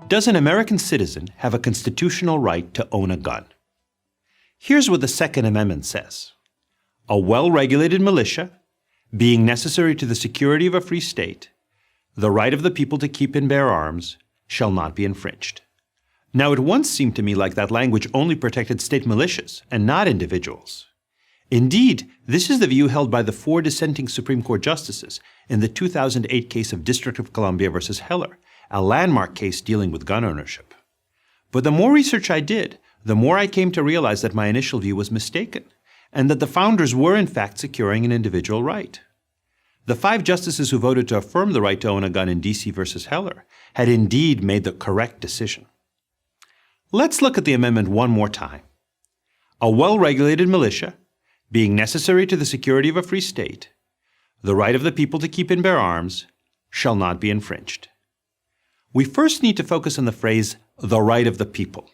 Does an American citizen have a constitutional right to own a gun? Here's what the Second Amendment says. A well-regulated militia, being necessary to the security of a free state, the right of the people to keep and bear arms, shall not be infringed. Now, it once seemed to me like that language only protected state militias and not individuals. Indeed, this is the view held by the 4 dissenting Supreme Court justices in the 2008 case of District of Columbia versus Heller, a landmark case dealing with gun ownership. But the more research I did, the more I came to realize that my initial view was mistaken, and that the founders were in fact securing an individual right. The 5 justices who voted to affirm the right to own a gun in D.C. versus Heller had indeed made the correct decision. Let's look at the amendment one more time. A well-regulated militia, being necessary to the security of a free state, the right of the people to keep and bear arms, shall not be infringed. We first need to focus on the phrase, the right of the people.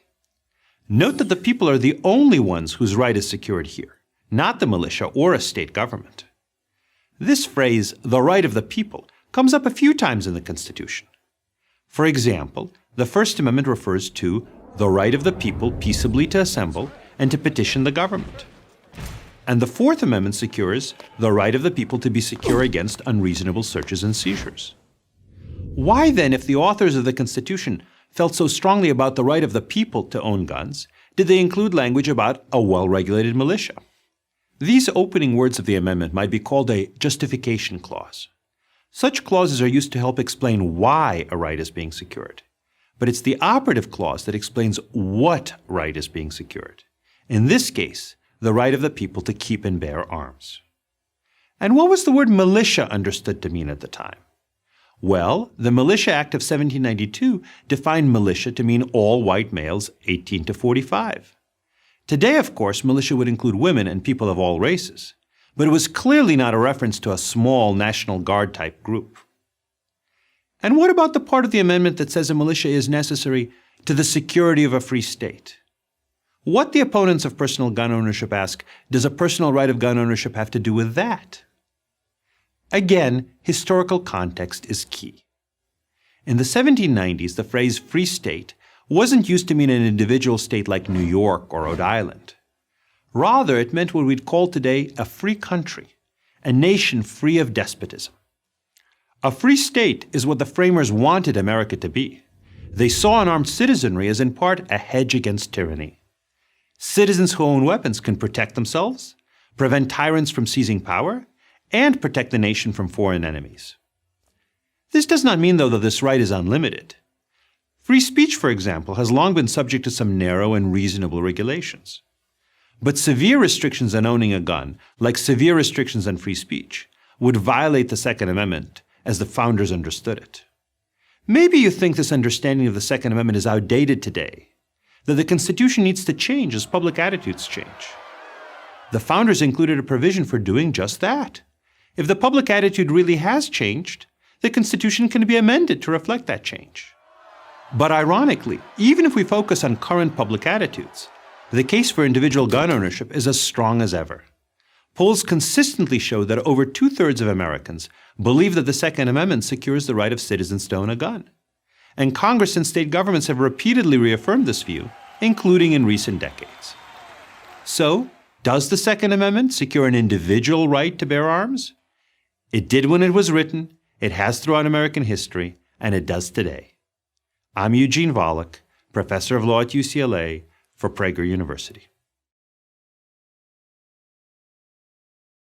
Note that the people are the only ones whose right is secured here, not the militia or a state government. This phrase, the right of the people, comes up a few times in the Constitution. For example, the First Amendment refers to the right of the people peaceably to assemble and to petition the government. And the Fourth Amendment secures the right of the people to be secure against unreasonable searches and seizures. Why then, if the authors of the Constitution felt so strongly about the right of the people to own guns, did they include language about a well-regulated militia? These opening words of the amendment might be called a justification clause. Such clauses are used to help explain why a right is being secured. But it's the operative clause that explains what right is being secured. In this case, the right of the people to keep and bear arms. And what was the word militia understood to mean at the time? Well, the Militia Act of 1792 defined militia to mean all white males 18 to 45. Today, of course, militia would include women and people of all races, but it was clearly not a reference to a small National Guard type group. And what about the part of the amendment that says a militia is necessary to the security of a free state? What, the opponents of personal gun ownership ask, does a personal right of gun ownership have to do with that? Again, historical context is key. In the 1790s, the phrase free state wasn't used to mean an individual state like New York or Rhode Island. Rather, it meant what we'd call today a free country, a nation free of despotism. A free state is what the framers wanted America to be. They saw an armed citizenry as in part a hedge against tyranny. Citizens who own weapons can protect themselves, prevent tyrants from seizing power, and protect the nation from foreign enemies. This does not mean, though, that this right is unlimited. Free speech, for example, has long been subject to some narrow and reasonable regulations. But severe restrictions on owning a gun, like severe restrictions on free speech, would violate the Second Amendment as the founders understood it. Maybe you think this understanding of the Second Amendment is outdated today, that the Constitution needs to change as public attitudes change. The founders included a provision for doing just that. If the public attitude really has changed, the Constitution can be amended to reflect that change. But ironically, even if we focus on current public attitudes, the case for individual gun ownership is as strong as ever. Polls consistently show that over 2/3 of Americans believe that the Second Amendment secures the right of citizens to own a gun. And Congress and state governments have repeatedly reaffirmed this view, including in recent decades. So, does the Second Amendment secure an individual right to bear arms? It did when it was written, it has throughout American history, and it does today. I'm Eugene Volokh, professor of law at UCLA for Prager University.